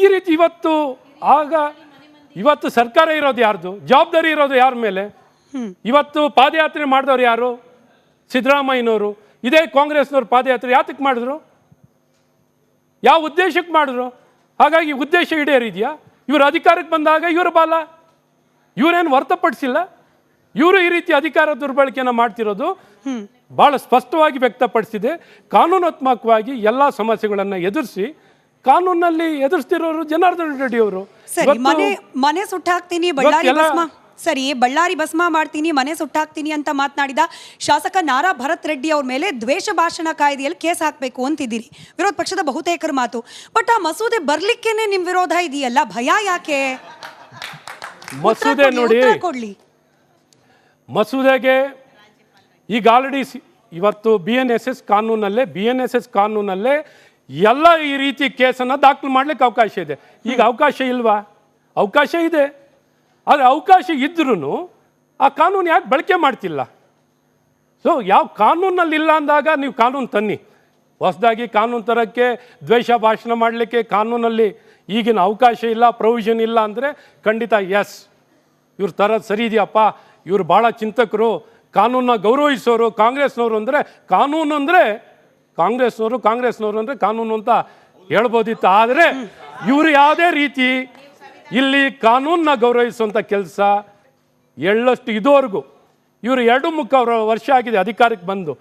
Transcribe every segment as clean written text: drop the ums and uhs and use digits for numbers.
ಈ ರೀತಿ ಇವತ್ತು ಸರ್ಕಾರ ಇರೋದು ಯಾರ್ದು, ಜವಾಬ್ದಾರಿ ಇರೋದು ಯಾರ ಮೇಲೆ? ಇವತ್ತು ಪಾದಯಾತ್ರೆ ಮಾಡಿದವ್ರು ಯಾರು? ಸಿದ್ದರಾಮಯ್ಯನವರು. ಇದೇ ಕಾಂಗ್ರೆಸ್ನವ್ರು ಪಾದಯಾತ್ರೆ ಯಾತಕ್ಕೆ ಮಾಡಿದ್ರು? ಯಾವ ಉದ್ದೇಶಕ್ಕೆ ಮಾಡಿದ್ರು? ಹಾಗಾಗಿ ಉದ್ದೇಶ ಈಡೇರಿದೆಯಾ? ಇವರು ಅಧಿಕಾರಕ್ಕೆ ಬಂದಾಗ ಇವರು ಬಾಲ, ಇವರೇನು ಹೊರತುಪಡಿಸಿಲ್ಲ. ಇವರು ಈ ರೀತಿ ಅಧಿಕಾರ ದುರ್ಬಳಕೆಯನ್ನು ಮಾಡ್ತಿರೋದು ಬಹಳ ಸ್ಪಷ್ಟವಾಗಿ ವ್ಯಕ್ತಪಡಿಸಿದೆ. ಕಾನೂನಾತ್ಮಕವಾಗಿ ಎಲ್ಲ ಸಮಸ್ಯೆಗಳನ್ನು ಎದುರಿಸಿ ಕಾನೂನಲ್ಲಿ ಎದುರಿಸ್ತಿರೋರು ಜನಾರ್ದನ್ ರೆಡ್ಡಿ ಅವರು. ಮನೆ ಸುಟ್ಟಾಕ್ತೀನಿ ಬಳ್ಳಾರಿ ಭಸ್ಮ ಮಾಡ್ತೀನಿ, ಮನೆ ಸುಟ್ಟಾಕ್ತೀನಿ ಅಂತ ಮಾತನಾಡಿದ ಶಾಸಕ ನಾರಾ ಭರತ್ ರೆಡ್ಡಿ ಅವ್ರ ಮೇಲೆ ದ್ವೇಷ ಭಾಷಣ ಕಾಯ್ದೆಯಲ್ಲಿ ಕೇಸ್ ಹಾಕಬೇಕು ಅಂತಿದ್ದೀರಿ, ವಿರೋಧ ಪಕ್ಷದ ಬಹುತೇಕರ ಮಾತು. ಬಟ್ ಆ ಮಸೂದೆ ಬರ್ಲಿಕ್ಕೇನೆ ನಿಮ್ ವಿರೋಧ ಇದೆಯಲ್ಲ, ಭಯ ಯಾಕೆ? ಮಸೂದೆ ನೋಡಿ, ಮಸೂದೆಗೆ ಈಗ ಆಲ್ರೆಡಿ ಇವತ್ತು ಬಿ ಎನ್ ಎಸ್ ಎಸ್ ಕಾನೂನಲ್ಲೇ ಎಲ್ಲ ಈ ರೀತಿ ಕೇಸನ್ನು ದಾಖಲು ಮಾಡ್ಲಿಕ್ಕೆ ಅವಕಾಶ ಇದೆ. ಈಗ ಅವಕಾಶ ಇಲ್ವಾ? ಅವಕಾಶ ಇದೆ. ಆದರೆ ಅವಕಾಶ ಇದ್ರೂ ಆ ಕಾನೂನು ಯಾಕೆ ಬಳಕೆ ಮಾಡ್ತಿಲ್ಲ? ಸೊ ಯಾವ ಕಾನೂನಲ್ಲಿ ಇಲ್ಲ ಅಂದಾಗ ನೀವು ಕಾನೂನು ತನ್ನಿ. ಹೊಸದಾಗಿ ಕಾನೂನು ತರೋಕ್ಕೆ, ದ್ವೇಷ ಭಾಷಣ ಮಾಡಲಿಕ್ಕೆ ಕಾನೂನಲ್ಲಿ ಈಗಿನ ಅವಕಾಶ ಇಲ್ಲ, ಪ್ರೊವಿಷನ್ ಇಲ್ಲ ಅಂದರೆ ಖಂಡಿತ ಎಸ್, ಇವ್ರು ತರೋದು ಸರಿ ಇದೆಯಪ್ಪ, ಇವರು ಭಾಳ ಚಿಂತಕರು, ಕಾನೂನನ್ನ ಗೌರವಿಸೋರು, ಕಾಂಗ್ರೆಸ್ನವರು ಅಂದರೆ ಕಾನೂನು ಅಂದರೆ ಕಾಂಗ್ರೆಸ್ನವರು ಅಂದರೆ ಕಾನೂನು ಅಂತ ಹೇಳ್ಬೋದಿತ್ತು. ಆದರೆ ಇವರು ಯಾವುದೇ ರೀತಿ ಇಲ್ಲಿ ಕಾನೂನನ್ನ ಗೌರವಿಸುವಂಥ ಕೆಲಸ ಎಳ್ಳಷ್ಟು ಇದುವರೆಗೂ ಇವರು 2.25 ವರ್ಷ ಆಗಿದೆ ಅಧಿಕಾರಕ್ಕೆ ಬಂದು.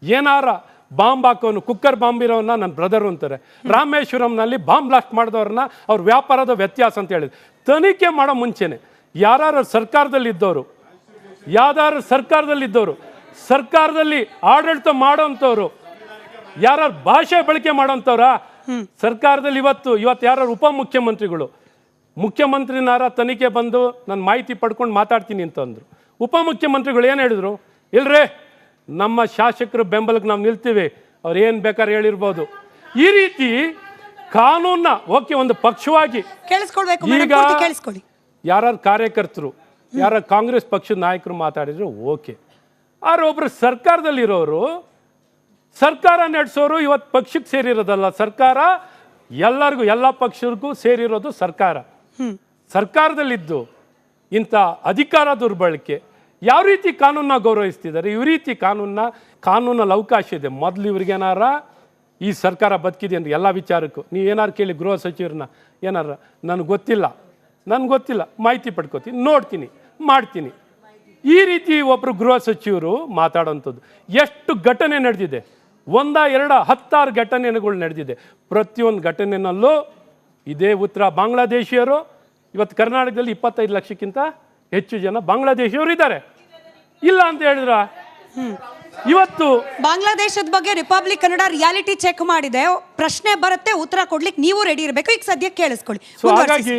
ಏನಾರ ಬಾಂಬ್ ಹಾಕೋನು, ಕುಕ್ಕರ್ ಬಾಂಬ್ ಇರೋನ್ನ ನನ್ನ ಬ್ರದರು ಅಂತಾರೆ. ರಾಮೇಶ್ವರಂನಲ್ಲಿ ಬಾಂಬ್ ಬ್ಲಾಸ್ಟ್ ಮಾಡಿದವ್ರನ್ನ ಅವ್ರ ವ್ಯಾಪಾರದ ವ್ಯತ್ಯಾಸ ಅಂತ ಹೇಳಿದ್ರು. ತನಿಖೆ ಮಾಡೋ ಮುಂಚೆನೆ ಯಾರು ಸರ್ಕಾರದಲ್ಲಿದ್ದವರು, ಸರ್ಕಾರದಲ್ಲಿ ಆಡಳಿತ ಮಾಡೋಂಥವ್ರು, ಯಾರು ಭಾಷೆ ಬಳಕೆ ಮಾಡೋಂಥವ್ರ ಸರ್ಕಾರದಲ್ಲಿ ಇವತ್ತು ಯಾರು ಉಪಮುಖ್ಯಮಂತ್ರಿಗಳು, ಮುಖ್ಯಮಂತ್ರಿನಾರ ತನಿಖೆ ಬಂದು ನಾನು ಮಾಹಿತಿ ಪಡ್ಕೊಂಡು ಮಾತಾಡ್ತೀನಿ ಅಂತಂದರು. ಉಪಮುಖ್ಯಮಂತ್ರಿಗಳು ಏನು ಹೇಳಿದ್ರು? ಇಲ್ರೇ ನಮ್ಮ ಶಾಸಕರು ಬೆಂಬಲಕ್ಕೆ ನಾವು ನಿಲ್ತೀವಿ, ಅವ್ರು ಏನು ಬೇಕಾದ್ರೆ ಹೇಳಿರ್ಬೋದು. ಈ ರೀತಿ ಕಾನೂನ ಓಕೆ ಒಂದು ಪಕ್ಷವಾಗಿ ಈಗ ಯಾರು ಕಾರ್ಯಕರ್ತರು, ಯಾರ ಕಾಂಗ್ರೆಸ್ ಪಕ್ಷದ ನಾಯಕರು ಮಾತಾಡಿದ್ರು ಓಕೆ. ಆದ್ರೆ ಒಬ್ರು ಸರ್ಕಾರದಲ್ಲಿರೋರು, ಸರ್ಕಾರ ನಡೆಸೋರು ಇವತ್ತು ಪಕ್ಷಕ್ಕೆ ಸೇರಿರೋದಲ್ಲ, ಸರ್ಕಾರ ಎಲ್ಲರಿಗೂ ಎಲ್ಲ ಪಕ್ಷಕ್ಕೂ ಸೇರಿರೋದು ಸರ್ಕಾರ. ಸರ್ಕಾರದಲ್ಲಿದ್ದು ಇಂಥ ಅಧಿಕಾರ ದುರ್ಬಳಕೆ ಯಾವ ರೀತಿ ಕಾನೂನನ್ನ ಗೌರವಿಸ್ತಿದ್ದಾರೆ? ಈ ರೀತಿ ಕಾನೂನಲ್ಲಿ ಅವಕಾಶ ಇದೆ. ಮೊದಲು ಇವ್ರಿಗೇನಾರ ಈ ಸರ್ಕಾರ ಬದುಕಿದೆ ಅಂದ್ರೆ ಎಲ್ಲ ವಿಚಾರಕ್ಕೂ ನೀವೇನಾರು ಕೇಳಿ ಗೃಹ ಸಚಿವರನ್ನ, ಏನಾರ ನನಗೆ ಗೊತ್ತಿಲ್ಲ ಮಾಹಿತಿ ಪಡ್ಕೋತೀನಿ, ನೋಡ್ತೀನಿ, ಮಾಡ್ತೀನಿ. ಈ ರೀತಿ ಒಬ್ಬರು ಗೃಹ ಸಚಿವರು ಮಾತಾಡೋಂಥದ್ದು ಎಷ್ಟು ಘಟನೆ ನಡೆದಿದೆ, 1, 2, 10 ಘಟನೆಗಳು ನಡೆದಿದೆ. ಪ್ರತಿಯೊಂದು ಘಟನೆಯಲ್ಲೂ ಇದೇ ಉತ್ತರ. ಬಾಂಗ್ಲಾದೇಶಿಯರು ಇವತ್ತು ಕರ್ನಾಟಕದಲ್ಲಿ 25 ಲಕ್ಷಕ್ಕಿಂತ ಹೆಚ್ಚು ಜನ ಬಾಂಗ್ಲಾದೇಶಿಯವರು ಇದ್ದಾರೆ. ಇಲ್ಲ ಅಂತ ಹೇಳಿದ್ರ? ಇವತ್ತು ಬಾಂಗ್ಲಾದೇಶದ ಬಗ್ಗೆ ರಿಪಬ್ಲಿಕ್ ಕನ್ನಡ ರಿಯಾಲಿಟಿ ಚೆಕ್ ಮಾಡಿದೆ. ಪ್ರಶ್ನೆ ಬರುತ್ತೆ, ಉತ್ತರ ಕೊಡ್ಲಿಕ್ಕೆ ನೀವು ರೆಡಿ ಇರಬೇಕು. ಈಗ ಸದ್ಯಕ್ಕೆ ಕೇಳಿಸ್ಕೊಳ್ಳಿ. ಹಾಗಾಗಿ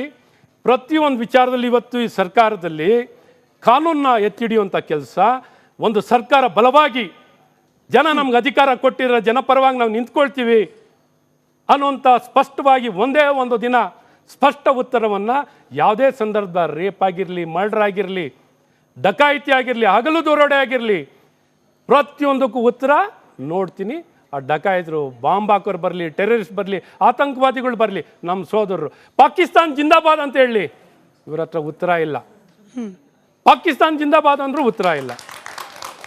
ಪ್ರತಿಯೊಂದು ವಿಚಾರದಲ್ಲಿ ಇವತ್ತು ಈ ಸರ್ಕಾರದಲ್ಲಿ ಕಾನೂನನ್ನ ಎತ್ತಿಡಿಯುವಂಥ ಕೆಲಸ, ಒಂದು ಸರ್ಕಾರ ಬಲವಾಗಿ ಜನ ನಮ್ಗೆ ಅಧಿಕಾರ ಕೊಟ್ಟಿರೋ ಜನಪರವಾಗಿ ನಾವು ನಿಂತ್ಕೊಳ್ತೀವಿ ಅನ್ನುವಂಥ ಸ್ಪಷ್ಟವಾಗಿ ಒಂದೇ ಒಂದು ದಿನ ಸ್ಪಷ್ಟ ಉತ್ತರವನ್ನು ಯಾವುದೇ ಸಂದರ್ಭ ರೇಪ್ ಆಗಿರಲಿ, ಮರ್ಡರ್ ಆಗಿರಲಿ, ಡಕಾಯಿತಿ ಆಗಿರಲಿ, ಹಗಲು ದರೋಡೆ ಆಗಿರಲಿ, ಪ್ರತಿಯೊಂದಕ್ಕೂ ಉತ್ತರ ನೋಡ್ತೀನಿ. ಆ ಡಕಾಯಿತರು, ಬಾಂಬ್ ಹಾಕೋರು ಬರಲಿ, ಟೆರರಿಸ್ಟ್ ಬರಲಿ, ಆತಂಕವಾದಿಗಳು ಬರಲಿ, ನಮ್ಮ ಸೋದರರು, ಪಾಕಿಸ್ತಾನ್ ಜಿಂದಾಬಾದ್ ಅಂತ ಹೇಳಿ, ಇವ್ರ ಹತ್ರ ಉತ್ತರ ಇಲ್ಲ. ಪಾಕಿಸ್ತಾನ್ ಜಿಂದಾಬಾದ್ ಅಂದ್ರೂ ಉತ್ತರ ಇಲ್ಲ.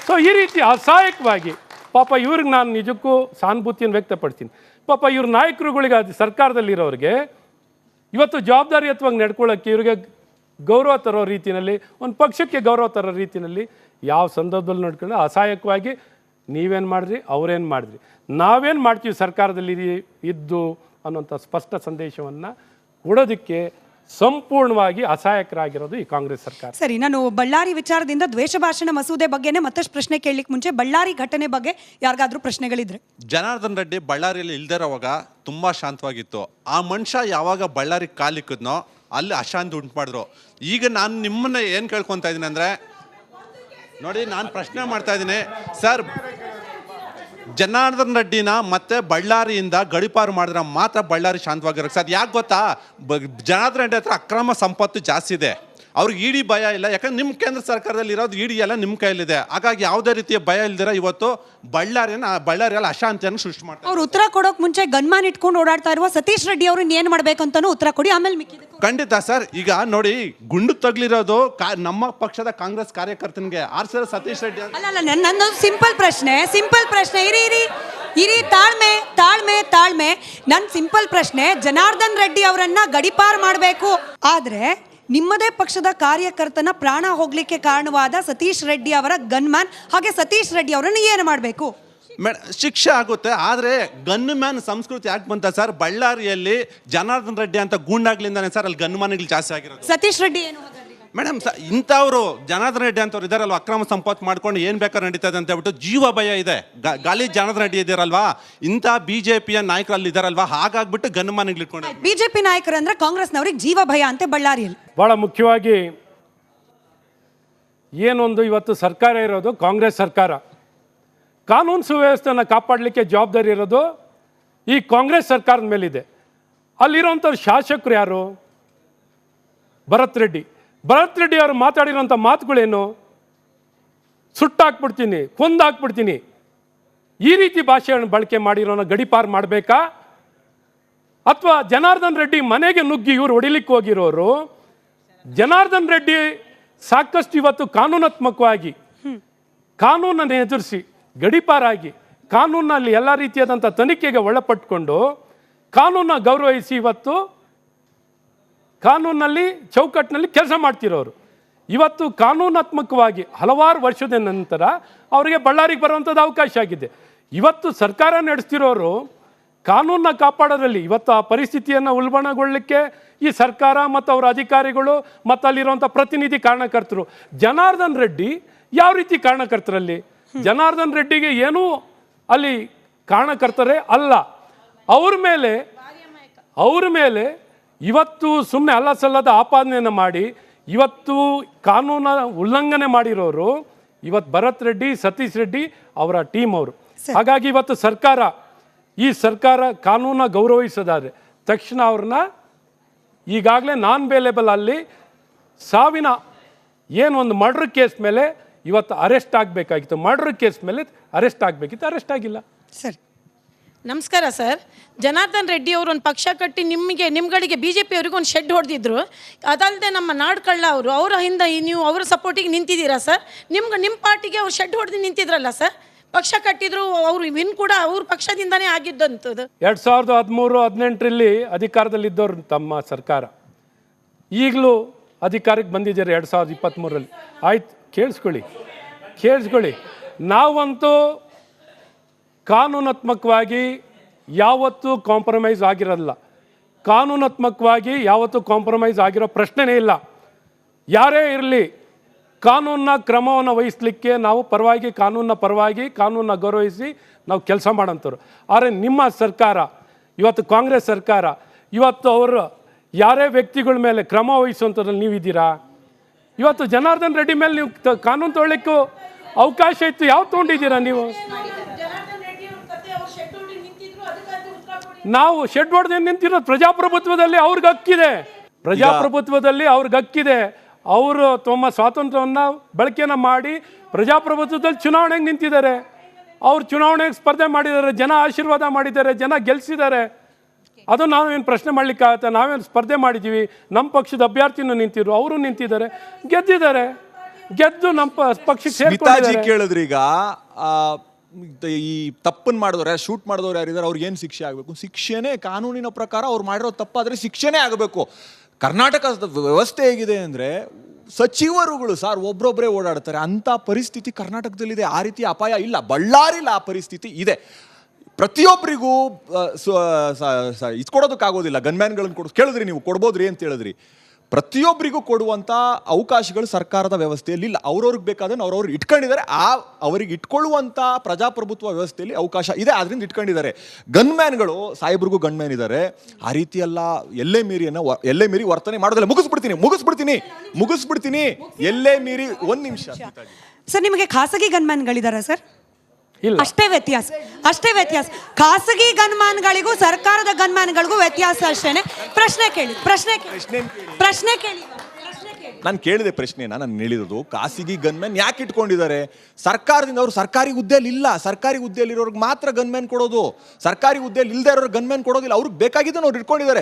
ಸೊ ಈ ರೀತಿ ಅಸಹಾಯಕವಾಗಿ ಪಾಪ ಇವ್ರಿಗೆ ನಾನು ನಿಜಕ್ಕೂ ಸಹಾನುಭೂತಿಯನ್ನು ವ್ಯಕ್ತಪಡ್ತೀನಿ. ಪಾಪ ಇವ್ರ ನಾಯಕರುಗಳಿಗೆ, ಸರ್ಕಾರದಲ್ಲಿರೋರಿಗೆ ಇವತ್ತು ಜವಾಬ್ದಾರಿಯುತವಾಗಿ ನಡ್ಕೊಳ್ಳೋಕ್ಕೆ, ಇವ್ರಿಗೆ ಗೌರವ ತರೋ ರೀತಿಯಲ್ಲಿ, ಒಂದು ಪಕ್ಷಕ್ಕೆ ಗೌರವ ತರೋ ರೀತಿಯಲ್ಲಿ ಯಾವ ಸಂದರ್ಭದಲ್ಲಿ ನಡ್ಕೊಂಡು ಅಸಹಾಯಕವಾಗಿ ನೀವೇನು ಮಾಡಿದ್ರಿ, ಅವ್ರೇನು ಮಾಡಿದ್ರಿ, ನಾವೇನು ಮಾಡ್ತೀವಿ ಸರ್ಕಾರದಲ್ಲಿ ಇದ್ದು ಅನ್ನೋಂಥ ಸ್ಪಷ್ಟ ಸಂದೇಶವನ್ನು ಕೊಡೋದಕ್ಕೆ ಸಂಪೂರ್ಣವಾಗಿ ಅಸಹಾಯಕರಾಗಿರೋದು ಈ ಕಾಂಗ್ರೆಸ್ ಸರ್ಕಾರ. ಸರಿ, ನಾನು ಬಳ್ಳಾರಿ ವಿಚಾರದಿಂದ ದ್ವೇಷ ಭಾಷಣ ಮಸೂದೆ ಬಗ್ಗೆನೇ ಮತ್ತಷ್ಟು ಪ್ರಶ್ನೆ ಕೇಳಲಿಕ್ಕೆ ಮುಂಚೆ ಬಳ್ಳಾರಿ ಘಟನೆ ಬಗ್ಗೆ ಯಾರಿಗಾದ್ರೂ ಪ್ರಶ್ನೆಗಳಿದ್ರೆ? ಜನಾರ್ದನ್ ರೆಡ್ಡಿ ಬಳ್ಳಾರಿಯಲ್ಲಿ ಇಲ್ದಿರೋವಾಗ ತುಂಬಾ ಶಾಂತವಾಗಿತ್ತು. ಆ ಮನುಷ್ಯ ಯಾವಾಗ ಬಳ್ಳಾರಿ ಕಾಲಿಕ್ಕದ್ನೋ ಅಲ್ಲಿ ಅಶಾಂತಿ ಉಂಟು ಮಾಡಿದ್ರು. ಈಗ ನಾನು ನಿಮ್ಮನ್ನ ಏನು ಕೇಳ್ಕೊತಾ ಇದ್ದೀನಿ ಅಂದರೆ, ನೋಡಿ, ನಾನು ಪ್ರಶ್ನೆ ಮಾಡ್ತಾ ಇದ್ದೀನಿ ಸರ್, ಜನಾರ್ದನ್ ರೆಡ್ಡಿನ ಮತ್ತೆ ಬಳ್ಳಾರಿಯಿಂದ ಗಡಿಪಾರು ಮಾಡಿದ್ರೆ ಮಾತ್ರ ಬಳ್ಳಾರಿ ಶಾಂತವಾಗಿರೋದು ಸರ್. ಯಾಕೆ ಗೊತ್ತಾ? ಜನಾರ್ದನ್ ರೆಡ್ಡಿ ಹತ್ರ ಅಕ್ರಮ ಸಂಪತ್ತು ಜಾಸ್ತಿ ಇದೆ. ಅವ್ರಿಗೆ ಇಡಿ ಭಯ ಇಲ್ಲ, ಯಾಕಂದ್ರೆ ನಿಮ್ಮ ಕೇಂದ್ರ ಸರ್ಕಾರದಲ್ಲಿ ಇರೋದು ಇಡಿ ಎಲ್ಲ ನಿಮ್ಮ ಕೈಯಲ್ಲಿದೆ. ಹಾಗಾಗಿ ಯಾವುದೇ ರೀತಿಯ ಭಯ ಇಲ್ದಿರ ಇವತ್ತು ಬಳ್ಳಾರಿಯಲ್ಲಿ ಅಶಾಂತಿಯನ್ನು ಸೃಷ್ಟಿ ಮಾಡ್ತಾರೆ. ಅವ್ರು ಉತ್ತರ ಕೊಡೋಕ್ ಮುಂಚೆ ಗನ್ಮ್ಯಾನ್ ಇಟ್ಕೊಂಡು ಓಡಾಡ್ತಾ ಇರುವ ಸತೀಶ್ ರೆಡ್ಡಿ ಅವ್ರನ್ನ ಏನ್ ಮಾಡ್ಬೇಕಂತಾನು ಉತ್ತರ ಕೊಡಿ, ಆಮೇಲೆ ಮಿಕ್ಕಿದ. ಖಂಡಿತ ಸರ್. ಈಗ ನೋಡಿ, ಗುಂಡು ತಗ್ಲಿರೋದು ನಮ್ಮ ಪಕ್ಷದ ಕಾಂಗ್ರೆಸ್ ಕಾರ್ಯಕರ್ತನಿಗೆ ಆರ್ಸಿರೋ ಸತೀಶ್ ರೆಡ್ಡಿ. ಅಲ್ಲ ನನ್ನೊಂದು ಸಿಂಪಲ್ ಪ್ರಶ್ನೆ ಇರಿ ತಾಳ್ಮೆ. ನನ್ನ ಸಿಂಪಲ್ ಪ್ರಶ್ನೆ, ಜನಾರ್ದನ್ ರೆಡ್ಡಿ ಅವರನ್ನ ಗಡಿಪಾರ್ ಮಾಡಬೇಕು, ಆದ್ರೆ ನಿಮ್ಮದೇ ಪಕ್ಷದ ಕಾರ್ಯಕರ್ತನ ಪ್ರಾಣ ಹೋಗ್ಲಿಕ್ಕೆ ಕಾರಣವಾದ ಸತೀಶ್ ರೆಡ್ಡಿ ಅವರ ಗನ್ಮ್ಯಾನ್ ಹಾಗೆ ಸತೀಶ್ ರೆಡ್ಡಿ ಅವರನ್ನು ಏನು ಮಾಡಬೇಕು? ಶಿಕ್ಷೆ ಆಗುತ್ತೆ. ಆದರೆ ಗನ್ ಮ್ಯಾನ್ ಸಂಸ್ಕೃತಿ ಯಾಕೆ ಬಂತ ಸರ್? ಬಳ್ಳಾರಿಯಲ್ಲಿ ಜನಾರ್ದನ್ ರೆಡ್ಡಿ ಅಂತ ಗೂಂಡಾಗ್ಲಿಂದಾನೆ ಸರ್ ಅಲ್ಲಿ ಗನ್ ಮ್ಯಾನ್ಗಳು ಜಾಸ್ತಿ ಆಗಿರೋದು. ಸತೀಶ್ ರೆಡ್ಡಿ ಏನು ಮೇಡಮ್, ಇಂಥವ್ರು ಜನಾರ್ದನ್ ರೆಡ್ಡಿ ಅಂತವ್ರು ಇದಾರಲ್ವ, ಅಕ್ರಮ ಸಂಪತ್ತು ಮಾಡ್ಕೊಂಡು ಏನು ಬೇಕಾದ್ರೆ ನಡೀತದೆ ಅಂತ ಹೇಳ್ಬಿಟ್ಟು ಜೀವ ಭಯ ಇದೆ. ಗಾಲಿ ಜನಾರ್ದನ್ ರೆಡ್ಡಿ ಇದ್ದಾರಲ್ವಾ, ಇಂಥ ಬಿಜೆಪಿಯ ನಾಯಕರಲ್ಲಿ ಇದಾರಲ್ವಾ, ಹಾಗಾಗ್ಬಿಟ್ಟು ಗನ್ ಮ್ಯಾನ್ಗಳು ಇಟ್ಕೊಂಡು. ಬಿಜೆಪಿ ನಾಯಕರಂದ್ರೆ ಕಾಂಗ್ರೆಸ್ನವ್ರಿಗೆ ಜೀವ ಭಯ ಅಂತೆ ಬಳ್ಳಾರಿಯಲ್ಲಿ. ಭಾಳ ಮುಖ್ಯವಾಗಿ ಏನೊಂದು ಇವತ್ತು ಸರ್ಕಾರ ಇರೋದು ಕಾಂಗ್ರೆಸ್ ಸರ್ಕಾರ, ಕಾನೂನು ಸುವ್ಯವಸ್ಥೆಯನ್ನು ಕಾಪಾಡಲಿಕ್ಕೆ ಜವಾಬ್ದಾರಿ ಇರೋದು ಈ ಕಾಂಗ್ರೆಸ್ ಸರ್ಕಾರದ ಮೇಲಿದೆ. ಅಲ್ಲಿರೋಂಥ ಶಾಸಕರು ಯಾರು? ಭರತ್ ರೆಡ್ಡಿ ಅವರು ಮಾತಾಡಿರೋಂಥ ಮಾತುಗಳೇನು? ಸುಟ್ಟಾಕ್ಬಿಡ್ತೀನಿ, ಕೊಂದಾಕ್ಬಿಡ್ತೀನಿ, ಈ ರೀತಿ ಭಾಷೆಯನ್ನು ಬಳಕೆ ಮಾಡಿರೋನ ಗಡಿಪಾರು ಮಾಡಬೇಕಾ? ಅಥವಾ ಜನಾರ್ದನ್ ರೆಡ್ಡಿ ಮನೆಗೆ ನುಗ್ಗಿ ಇವರು ಹೊಡಿಲಿಕ್ಕೆ ಹೋಗಿರೋರು? ಜನಾರ್ದನ್ ರೆಡ್ಡಿ ಸಾಕಷ್ಟು ಇವತ್ತು ಕಾನೂನಾತ್ಮಕವಾಗಿ ಕಾನೂನನ್ನು ಎದುರಿಸಿ ಗಡಿಪಾರಾಗಿ ಕಾನೂನಲ್ಲಿ ಎಲ್ಲ ರೀತಿಯಾದಂಥ ತನಿಖೆಗೆ ಒಳಪಟ್ಟುಕೊಂಡು ಕಾನೂನನ್ನ ಗೌರವಿಸಿ ಇವತ್ತು ಕಾನೂನಲ್ಲಿ ಚೌಕಟ್ಟಿನಲ್ಲಿ ಕೆಲಸ ಮಾಡ್ತಿರೋರು. ಇವತ್ತು ಕಾನೂನಾತ್ಮಕವಾಗಿ ಹಲವಾರು ವರ್ಷದ ನಂತರ ಅವರಿಗೆ ಬಳ್ಳಾರಿಗೆ ಬರುವಂಥದ್ದು ಅವಕಾಶ ಆಗಿದೆ. ಇವತ್ತು ಸರ್ಕಾರ ನಡೆಸ್ತಿರೋರು ಕಾನೂನನ್ನ ಕಾಪಾಡೋದ್ರಲ್ಲಿ ಇವತ್ತು ಆ ಪರಿಸ್ಥಿತಿಯನ್ನು ಉಲ್ಬಣಗೊಳ್ಳಲಿಕ್ಕೆ ಈ ಸರ್ಕಾರ ಮತ್ತು ಅವರ ಅಧಿಕಾರಿಗಳು ಮತ್ತು ಅಲ್ಲಿರುವಂಥ ಪ್ರತಿನಿಧಿ ಕಾರಣಕರ್ತರು. ಜನಾರ್ದನ್ ರೆಡ್ಡಿ ಯಾವ ರೀತಿ ಕಾರಣಕರ್ತರಲ್ಲಿ? ಜನಾರ್ದನ್ ರೆಡ್ಡಿಗೆ ಏನೂ ಅಲ್ಲಿ ಕಾರಣಕರ್ತರೇ ಅಲ್ಲ. ಅವ್ರ ಮೇಲೆ ಇವತ್ತು ಸುಮ್ಮನೆ ಅಲ್ಲ ಸಲ್ಲದ ಆಪಾದನೆಯನ್ನು ಮಾಡಿ ಇವತ್ತು ಕಾನೂನ ಉಲ್ಲಂಘನೆ ಮಾಡಿರೋರು ಇವತ್ತು ಭರತ್ ರೆಡ್ಡಿ, ಸತೀಶ್ ರೆಡ್ಡಿ ಅವರ ಟೀಮ್ ಅವರು. ಹಾಗಾಗಿ ಇವತ್ತು ಈ ಸರ್ಕಾರ ಕಾನೂನ ಗೌರವಿಸೋದಾದ್ರೆ ತಕ್ಷಣ ಅವ್ರನ್ನ ಈಗಾಗಲೇ ನಾನ್ ಬೇಲೇಬಲ್ ಅಲ್ಲಿ ಸಾವಿನ ಏನು ಒಂದು ಮರ್ಡರ್ ಕೇಸ್ ಮೇಲೆ ಇವತ್ತು ಅರೆಸ್ಟ್ ಆಗಬೇಕಾಗಿತ್ತು. ಮರ್ಡರ್ ಕೇಸ್ ಮೇಲೆ ಅರೆಸ್ಟ್ ಆಗಬೇಕಿತ್ತು, ಅರೆಸ್ಟ್ ಆಗಿಲ್ಲ. ಸರಿ, ನಮಸ್ಕಾರ ಸರ್. ಜನಾರ್ದನ್ ರೆಡ್ಡಿ ಅವರು ಒಂದು ಪಕ್ಷ ಕಟ್ಟಿ ನಿಮ್ಗಳಿಗೆ ಬಿ ಜೆ ಪಿಯವ್ರಿಗೆ ಒಂದು ಶೆಡ್ ಹೊಡೆದಿದ್ರು. ಅದಲ್ಲದೆ ನಮ್ಮ ನಾಡ್ಕಳ್ಳ ಅವರ ಹಿಂದೆ ನೀವು ಅವರ ಸಪೋರ್ಟಿಗೆ ನಿಂತಿದ್ದೀರಾ ಸರ್? ನಿಮ್ಮ ಪಾರ್ಟಿಗೆ ಅವ್ರು ಶೆಡ್ ಹೊಡೆದು ನಿಂತಿದ್ರಲ್ಲ ಸರ್, ಪಕ್ಷ ಕಟ್ಟಿದ್ರು. ಅವರು ವಿನ್ ಕೂಡ ಅವ್ರ ಪಕ್ಷದಿಂದನೇ ಆಗಿದ್ದಂಥದ್ದು. 2013-18ರಲ್ಲಿ ಅಧಿಕಾರದಲ್ಲಿದ್ದವ್ರು ತಮ್ಮ ಸರ್ಕಾರ ಈಗಲೂ ಅಧಿಕಾರಕ್ಕೆ ಬಂದಿದ್ದಾರೆ 2023ರಲ್ಲಿ. ಆಯ್ತು, ಕೇಳಿಸ್ಕೊಳ್ಳಿ. ನಾವಂತೂ ಕಾನೂನಾತ್ಮಕವಾಗಿ ಯಾವತ್ತೂ ಕಾಂಪ್ರಮೈಸ್ ಆಗಿರಲ್ಲ. ಕಾನೂನಾತ್ಮಕವಾಗಿ ಯಾವತ್ತೂ ಕಾಂಪ್ರಮೈಸ್ ಆಗಿರೋ ಪ್ರಶ್ನೆನೇ ಇಲ್ಲ. ಯಾರೇ ಇರಲಿ ಕಾನೂನಿನ ಕ್ರಮವನ್ನು ವಹಿಸಲಿಕ್ಕೆ ನಾವು ಕಾನೂನನ್ನ ಗೌರವಿಸಿ ನಾವು ಕೆಲಸ ಮಾಡೋಂಥವ್ರು. ಆದರೆ ನಿಮ್ಮ ಸರ್ಕಾರ ಇವತ್ತು ಕಾಂಗ್ರೆಸ್ ಸರ್ಕಾರ ಇವತ್ತು ಅವರು ಯಾರೇ ವ್ಯಕ್ತಿಗಳ ಮೇಲೆ ಕ್ರಮ ವಹಿಸುವಂಥದ್ರಲ್ಲಿ ನೀವಿದ್ದೀರಾ? ಇವತ್ತು ಜನಾರ್ದನ್ ರೆಡ್ಡಿ ಮೇಲೆ ನೀವು ಕಾನೂನು ತೊಗೊಳ್ಳಿಕ್ಕೂ ಅವಕಾಶ ಇತ್ತು, ಯಾವ ತೊಗೊಂಡಿದ್ದೀರಾ ನೀವು? ನಾವು ಶೆಡ್ ಹೊಡೆದು ನಿಂತಿರೋದು ಪ್ರಜಾಪ್ರಭುತ್ವದಲ್ಲಿ ಅವ್ರಿಗೆ ಹಕ್ಕಿದೆ. ಅವರು ತಮ್ಮ ಸ್ವಾತಂತ್ರ್ಯವನ್ನು ಬಳಕೆಯನ್ನು ಮಾಡಿ ಪ್ರಜಾಪ್ರಭುತ್ವದಲ್ಲಿ ಚುನಾವಣೆಗೆ ನಿಂತಿದ್ದಾರೆ. ಅವ್ರು ಚುನಾವಣೆಗೆ ಸ್ಪರ್ಧೆ ಮಾಡಿದ್ದಾರೆ, ಜನ ಆಶೀರ್ವಾದ ಮಾಡಿದ್ದಾರೆ, ಜನ ಗೆಲ್ಲಿಸಿದ್ದಾರೆ. ಅದು ನಾವೇನು ಪ್ರಶ್ನೆ ಮಾಡ್ಲಿಕ್ಕಾಗತ್ತೆ? ನಾವೇನು ಸ್ಪರ್ಧೆ ಮಾಡಿದ್ದೀವಿ? ನಮ್ಮ ಪಕ್ಷದ ಅಭ್ಯರ್ಥಿನೂ ನಿಂತಿದ್ರು, ಅವರು ನಿಂತಿದ್ದಾರೆ, ಗೆದ್ದು ನಮ್ಮ ಪಕ್ಷಕ್ಕೆ ಸೇರ್ಕೊಂಡಿದ್ದಾರೆ. ಕೇಳಿದ್ರಿ ಈಗ ಈ ತಪ್ಪನ್ನು ಮಾಡಿದವ್ರು, ಶೂಟ್ ಮಾಡಿದವ್ರು ಯಾರಿದ್ದಾರೆ ಅವ್ರಿಗೆ ಏನು ಶಿಕ್ಷೆ ಆಗಬೇಕು? ಶಿಕ್ಷೆನೇ ಕಾನೂನಿನ ಪ್ರಕಾರ ಅವ್ರು ಮಾಡಿರೋ ತಪ್ಪಾದರೆ ಶಿಕ್ಷೆನೇ ಆಗಬೇಕು. ಕರ್ನಾಟಕದ ವ್ಯವಸ್ಥೆ ಹೇಗಿದೆ ಅಂದರೆ ಸಚಿವರುಗಳು ಸರ್ ಒಬ್ಬರೊಬ್ಬರೇ ಓಡಾಡ್ತಾರೆ, ಅಂಥ ಪರಿಸ್ಥಿತಿ ಕರ್ನಾಟಕದಲ್ಲಿದೆ. ಆ ರೀತಿಯ ಅಪಾಯ ಇಲ್ಲ, ಬಳ್ಳಾರಿಲಿ ಆ ಪರಿಸ್ಥಿತಿ ಇದೆ. ಪ್ರತಿಯೊಬ್ಬರಿಗೂ ಇಸ್ಕೊಡೋದಕ್ಕಾಗೋದಿಲ್ಲ. ಗನ್ಮ್ಯಾನ್ಗಳನ್ನು ಕೇಳಿದ್ರಿ ನೀವು, ಕೊಡ್ಬೋದ್ರಿ ಅಂತ ಹೇಳಿದ್ರಿ. ಪ್ರತಿಯೊಬ್ಬರಿಗೂ ಕೊಡುವಂಥ ಅವಕಾಶಗಳು ಸರ್ಕಾರದ ವ್ಯವಸ್ಥೆಯಲ್ಲಿ ಇಲ್ಲ. ಅವ್ರವ್ರಿಗೆ ಬೇಕಾದನ್ನು ಅವ್ರವ್ರು ಇಟ್ಕೊಂಡಿದ್ದಾರೆ. ಅವರಿಗೆ ಇಟ್ಕೊಳ್ಳುವಂಥ ಪ್ರಜಾಪ್ರಭುತ್ವ ವ್ಯವಸ್ಥೆಯಲ್ಲಿ ಅವಕಾಶ ಇದೆ, ಅದರಿಂದ ಇಟ್ಕೊಂಡಿದ್ದಾರೆ. ಗನ್ಮ್ಯಾನ್ಗಳು ಸಾಹೇಬ್ರಿಗೂ ಗನ್ಮ್ಯಾನ್ ಇದ್ದಾರೆ. ಆ ರೀತಿ ಎಲ್ಲ ಎಲ್ಲೇ ಮೀರಿ ವರ್ತನೆ ಮಾಡೋದಿಲ್ಲ. ಮುಗಿಸ್ಬಿಡ್ತೀನಿ. ಎಲ್ಲೇ ಮೀರಿ ಒಂದು ನಿಮಿಷ ಸರ್, ನಿಮಗೆ ಖಾಸಗಿ ಗನ್ಮ್ಯಾನ್ಗಳಿದಾರ ಸರ್? ಅಷ್ಟೇ ವ್ಯತ್ಯಾಸ. ಖಾಸಗಿ ಗನ್ಮ್ಯಾನ್ಗಳಿಗೂ ಸರ್ಕಾರದ ಗನ್ಮ್ಯಾನ್ಗಳಿಗೂ ವ್ಯತ್ಯಾಸ ಅಷ್ಟೇನೆ. ಪ್ರಶ್ನೆ ಕೇಳಿ. ನಾನು ಕೇಳಿದೆ ಪ್ರಶ್ನೆನ, ನಾನು ಹೇಳಿರೋದು ಖಾಸಗಿ ಗನ್ಮ್ಯಾನ್ ಯಾಕೆ ಇಟ್ಕೊಂಡಿದ್ದಾರೆ? ಸರ್ಕಾರದಿಂದ ಅವರು ಸರ್ಕಾರಿ ಹುದ್ದೆಯಲ್ಲಿ ಇಲ್ಲ, ಸರ್ಕಾರಿ ಹುದ್ದೆಯಲ್ಲಿ ಇರೋರ್ಗೆ ಮಾತ್ರ ಗನ್ಮ್ಯಾನ್ ಕೊಡೋದು, ಸರ್ಕಾರಿ ಹುದ್ದೆಯಲ್ಲಿ ಇಲ್ಲದೆ ಇರೋರು ಗನ್ಮ್ಯಾನ್ ಕೊಡೋದಿಲ್ಲ. ಅವ್ರಿಗೆ ಬೇಕಾಗಿದ್ದನ್ನು ಅವ್ರು ಇಟ್ಕೊಂಡಿದ್ದಾರೆ.